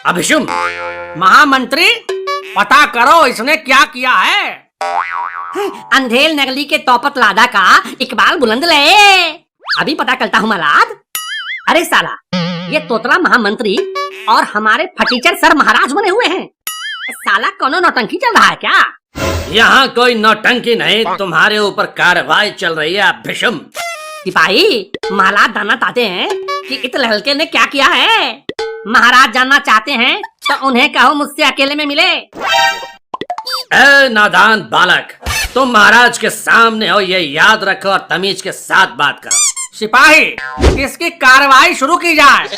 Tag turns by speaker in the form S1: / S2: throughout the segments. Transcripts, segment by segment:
S1: अभिशुम, महामंत्री पता करो इसने क्या किया है।
S2: अंधेर नगली के तौपत लादा का इकबाल बुलंद ले, अभी पता करता हूँ मलाद। अरे साला, ये तोतला महामंत्री और हमारे फटीचर सर महाराज बने हुए हैं। साला कोनो नौटंकी चल रहा है क्या?
S1: यहाँ कोई नौटंकी नहीं, तुम्हारे ऊपर कार्रवाई चल रही है अभिशुम।
S2: सिपाही, महाराज जानना चाहते हैं कि इस लड़के ने क्या किया है। महाराज जानना चाहते हैं तो उन्हें कहो मुझसे अकेले में मिले।
S1: ए नादान बालक, तुम महाराज के सामने हो, ये याद रखो और तमीज के साथ बात करो।
S3: सिपाही, इसकी कार्रवाई शुरू की जाए।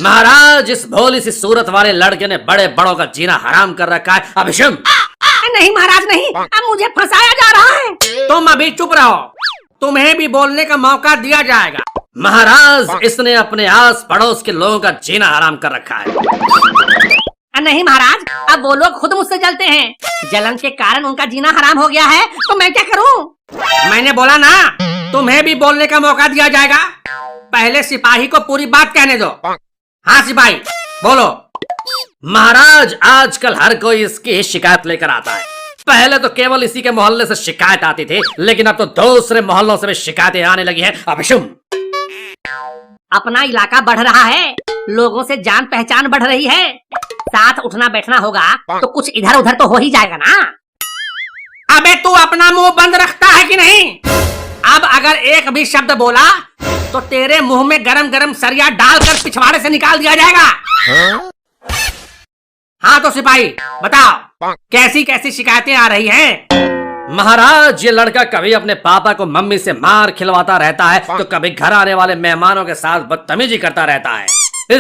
S1: महाराज, इस भोली सी सूरत वाले लड़के ने बड़े बड़ों का जीना हराम कर रखा है। अभिशुम।
S2: नहीं महाराज नहीं, अब मुझे फंसाया जा रहा है।
S3: तुम अभी चुप रहो, तुम्हें भी बोलने का मौका दिया जाएगा।
S1: महाराज, इसने अपने आस पड़ोस के लोगों का जीना हराम कर रखा है।
S2: नहीं महाराज, अब वो लोग खुद मुझसे जलते हैं। जलन के कारण उनका जीना हराम हो गया है, तो मैं क्या करूं?
S3: मैंने बोला ना, तुम्हें भी बोलने का मौका दिया जाएगा। पहले सिपाही को पूरी बात कहने दो। हाँ सिपाही, बोलो।
S1: महाराज, आजकल हर कोई इसकी शिकायत लेकर आता है। पहले तो केवल इसी के मोहल्ले से शिकायत आती थी, लेकिन अब तो दूसरे मोहल्लों से भी शिकायतें आने लगी हैं। अभिशुम,
S2: अपना इलाका बढ़ रहा है, लोगों से जान पहचान बढ़ रही है, साथ उठना बैठना होगा तो कुछ इधर उधर तो हो ही जाएगा ना।
S3: अबे तू अपना मुंह बंद रखता है कि नहीं? अब अगर एक भी शब्द बोला तो तेरे मुंह में गरम गरम सरिया डालकर पिछवाड़े से निकाल दिया जाएगा। हाँ तो सिपाही बताओ, कैसी कैसी शिकायतें आ रही हैं?
S1: महाराज, ये लड़का कभी अपने पापा को मम्मी से मार खिलवाता रहता है, तो कभी घर आने वाले मेहमानों के साथ बदतमीजी करता रहता है।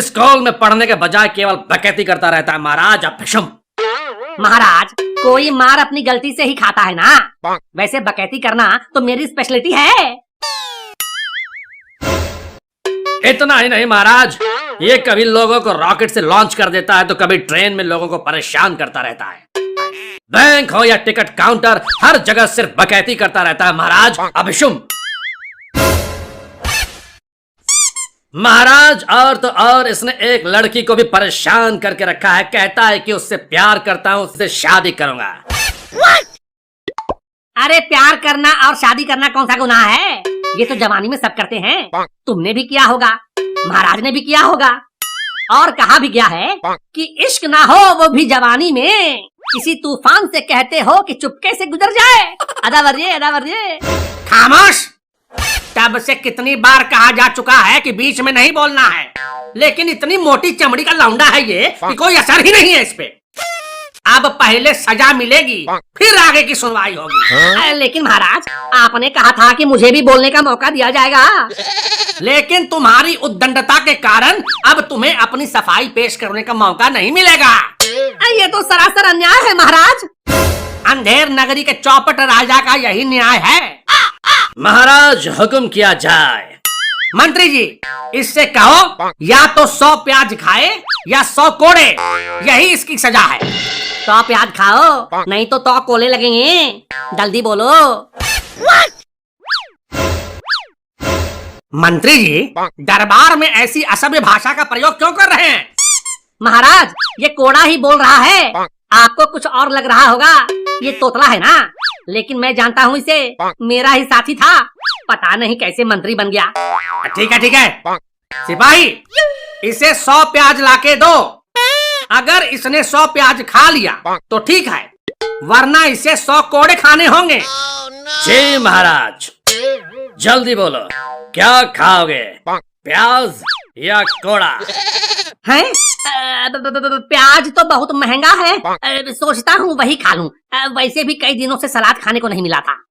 S1: स्कूल में पढ़ने के बजाय केवल बकैती करता रहता है। महाराज अभिशुम।
S2: महाराज, कोई मार अपनी गलती से ही खाता है ना। वैसे बकैती करना तो मेरी स्पेशलिटी है।
S1: इतना ही नहीं महाराज, ये कभी लोगों को रॉकेट से लॉन्च कर देता है, तो कभी ट्रेन में लोगों को परेशान करता रहता है। बैंक हो या टिकट काउंटर, हर जगह सिर्फ बकैती करता रहता है। महाराज अभिशुम। महाराज, और तो और इसने एक लड़की को भी परेशान करके रखा है। कहता है कि उससे प्यार करता हूँ, उससे शादी करूंगा।
S2: अरे प्यार करना और शादी करना कौन सा गुनाह है? ये तो जवानी में सब करते हैं। तुमने भी किया होगा, महाराज ने भी किया होगा, और कहा भी गया है कि इश्क ना हो वो भी जवानी में, किसी तूफान से कहते हो कि चुपके से गुजर जाए। अदा वर्ये, अदा वर्ये।
S3: खामोश। तब से कितनी बार कहा जा चुका है कि बीच में नहीं बोलना है, लेकिन इतनी मोटी चमड़ी का लौंडा है ये कि कोई असर ही नहीं है इस पे। अब पहले सजा मिलेगी, फिर आगे की सुनवाई होगी।
S2: लेकिन महाराज, आपने कहा था कि मुझे भी बोलने का मौका दिया जाएगा।
S3: लेकिन तुम्हारी उद्दंडता के कारण अब तुम्हें अपनी सफाई पेश करने का मौका नहीं मिलेगा।
S2: ये तो सरासर अन्याय है महाराज।
S3: अंधेर नगरी के चौपट राजा का यही न्याय है।
S1: महाराज, हुक्म किया जाए।
S3: मंत्री जी, इससे कहो या तो 100 प्याज खाए या 100 कोड़े, यही इसकी सजा है।
S2: 100 प्याज खाओ, नहीं तो 100 कोले लगेंगे। जल्दी बोलो।
S3: मंत्री जी, दरबार में ऐसी असभ्य भाषा का प्रयोग क्यों कर रहे हैं?
S2: महाराज, ये कोड़ा ही बोल रहा है, आपको कुछ और लग रहा होगा। ये तोतला है ना, लेकिन मैं जानता हूँ इसे, मेरा ही साथी था, पता नहीं कैसे मंत्री बन गया।
S3: ठीक है ठीक है, सिपाही इसे 100 प्याज लाके दो। अगर इसने 100 प्याज खा लिया तो ठीक है, वरना इसे 100 कोड़े खाने होंगे।
S1: जी महाराज, जल्दी बोलो, क्या खाओगे, प्याज या कोड़ा?
S2: हैं? प्याज तो बहुत महंगा है, सोचता हूँ वही खा लूं। वैसे भी कई दिनों से सलाद खाने को नहीं मिला था।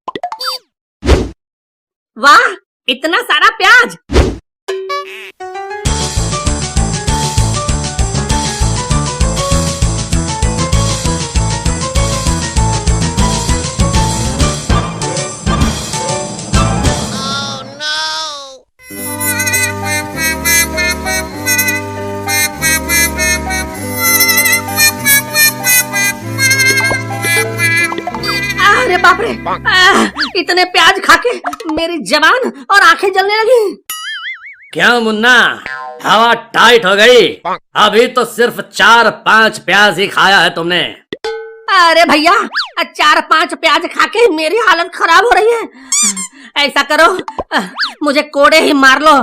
S2: वाह, इतना सारा प्याज! अरे बाप रे, इतने प्याज खा के मेरी जबान और आंखें जलने लगी।
S1: क्या मुन्ना, हवा टाइट हो गई? अभी तो सिर्फ 4-5 प्याज ही खाया है तुमने।
S2: अरे भैया, 4-5 प्याज खा के मेरी हालत खराब हो रही है। ऐसा करो, मुझे कोड़े ही मार लो,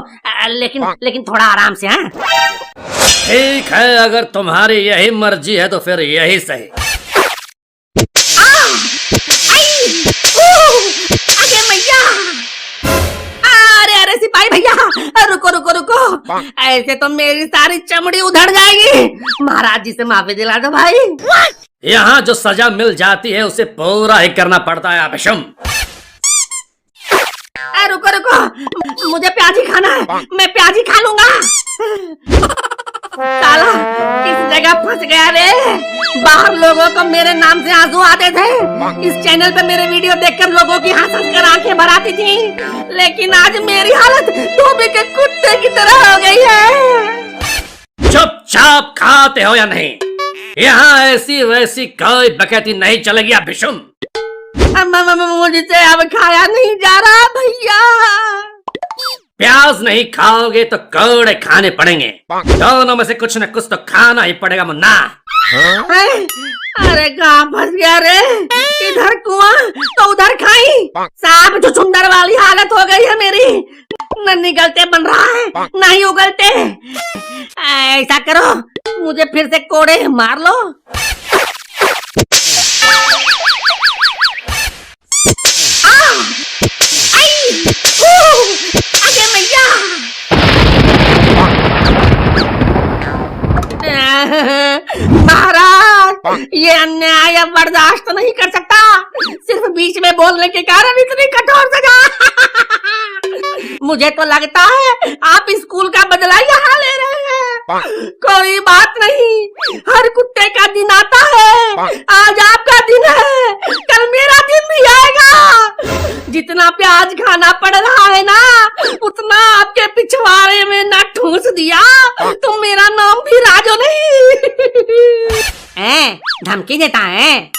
S2: लेकिन थोड़ा आराम से। हाँ,
S1: ठीक है, अगर तुम्हारी यही मर्जी है तो फिर यही सही।
S2: अरे भैया, अरे सिपाही भैया, रुको रुको रुको, ऐसे तो मेरी सारी चमड़ी उधड़ जाएगी। महाराज जी से माफी दिला दो भाई।
S1: यहाँ जो सजा मिल जाती है उसे पूरा ही करना पड़ता है अभिशम।
S2: रुको रुको, मुझे प्याज ही खाना है, मैं प्याज ही खा लूंगा। साला किस जगह फंस गया रे। बाहर लोगों को मेरे नाम से आंसू आते थे, इस चैनल पे मेरे वीडियो देखकर लोगों की हंस कर आंखें भर आती थी, लेकिन आज मेरी हालत धोबी के कुत्ते की तरह हो गई है।
S1: चुपचाप खाते हो या नहीं? यहाँ ऐसी वैसी कोई बकैती नहीं चलेगी अभिशम।
S2: मुझसे अब खाया नहीं जा रहा भैया।
S1: प्याज नहीं खाओगे तो कोड़े खाने पड़ेंगे। दोनों में से कुछ न कुछ तो खाना ही पड़ेगा मुन्ना।
S2: अरे कहाँ फंस गया रे, इधर कुआं तो उधर खाई। सांप छुछुंदर वाली हालत हो गई है मेरी, न निगलते बन रहा है न ही उगलते। ऐसा करो, मुझे फिर से कोड़े मार लो। महाराज, ये अन्याय अब बर्दाश्त नहीं कर सकता। सिर्फ बीच में बोलने के कारण इतनी कठोर सजा। मुझे तो लगता है आप स्कूल का बदला यहाँ ले रहे हैं। कोई बात नहीं, हर कुत्ते का दिन आता है। आज आपका दिन है, कल मेरा दिन भी आएगा। जितना प्याज खाना पड़ रहा है ना, उतना आपके पिछवाड़े में न ठूस दिया तो मेरा नाम भी राजू नहीं। धमकी देता है?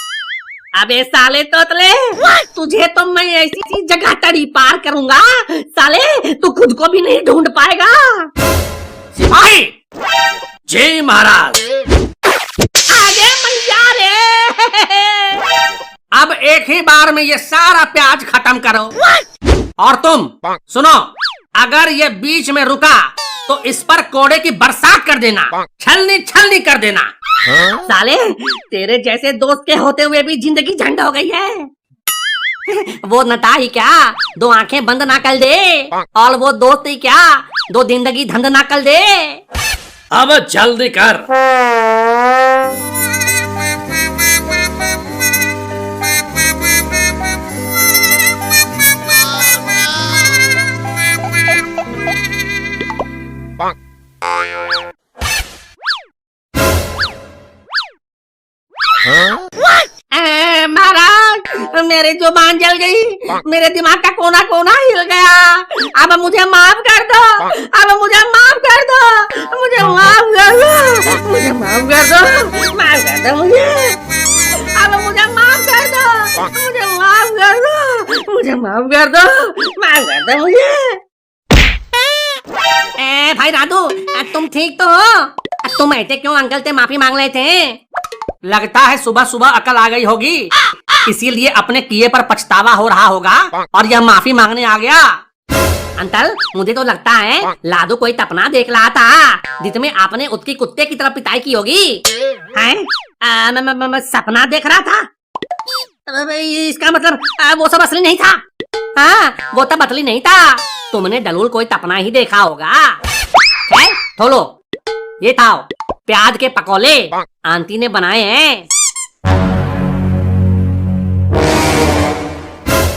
S2: अबे साले तोतले, तुझे तो मैं ऐसी जगह तड़ी पार करूंगा, साले तू खुद को भी नहीं ढूंढ पाएगा।
S1: सिपाही जी महाराज।
S2: आगे मैया रे।
S3: अब एक ही बार में ये सारा प्याज खत्म करो। और तुम सुनो, अगर ये बीच में रुका तो इस पर कोड़े की बरसात कर देना, छलनी छलनी कर देना।
S2: साले, तेरे जैसे दोस्त के होते हुए भी जिंदगी झंड हो गई है। वो नता ही क्या 2 आंखें बंद ना कर दे, और वो दोस्त ही क्या 2 जिंदगी धंध ना कर दे।
S1: अब जल्दी कर।
S2: महाराज, मेरी जुबान जल गई, मेरे दिमाग का कोना कोना हिल गया। अब मुझे माफ कर दो, अब मुझे माफ कर दो, मुझे माफ कर दो, मुझे माफ कर दो, माफ कर दो मुझे। अब मुझे माफ कर दो, मुझे माफ कर दो, मुझे माफ कर दो, माफ कर दो मुझे। भाई राधू, तुम ठीक तो हो? तुम ऐसे क्यों अंकल से माफी मांग रहे थे?
S3: लगता है सुबह सुबह अकल आ गई होगी, इसीलिए अपने किए पर पछतावा हो रहा होगा और यह माफी मांगने आ गया।
S2: अंकल, मुझे तो लगता है लादू कोई सपना देख रहा था जिसमें आपने उसकी कुत्ते की तरह पिटाई की होगी। हैं? सपना देख रहा था? इसका मतलब वो सब असली नहीं था। हाँ, वो तब असली नहीं था, तुमने दलूल कोई सपना ही देखा होगा। थोलो, ये था प्याज के पकोड़े आंटी ने बनाए हैं।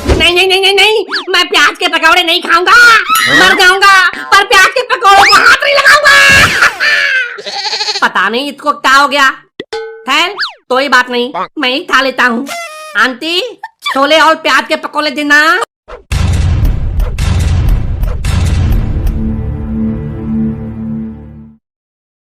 S2: नहीं नहीं नहीं नहीं नहीं, मैं प्याज के पकौड़े नहीं खाऊंगा, मर जाऊंगा, पर प्याज के पकौड़ों को हाथ नहीं लगाऊंगा। पता नहीं इसको क्या हो गया। खैर कोई बात नहीं, मैं ही खा लेता हूँ। आंटी, छोले और प्याज के पकौड़े देना।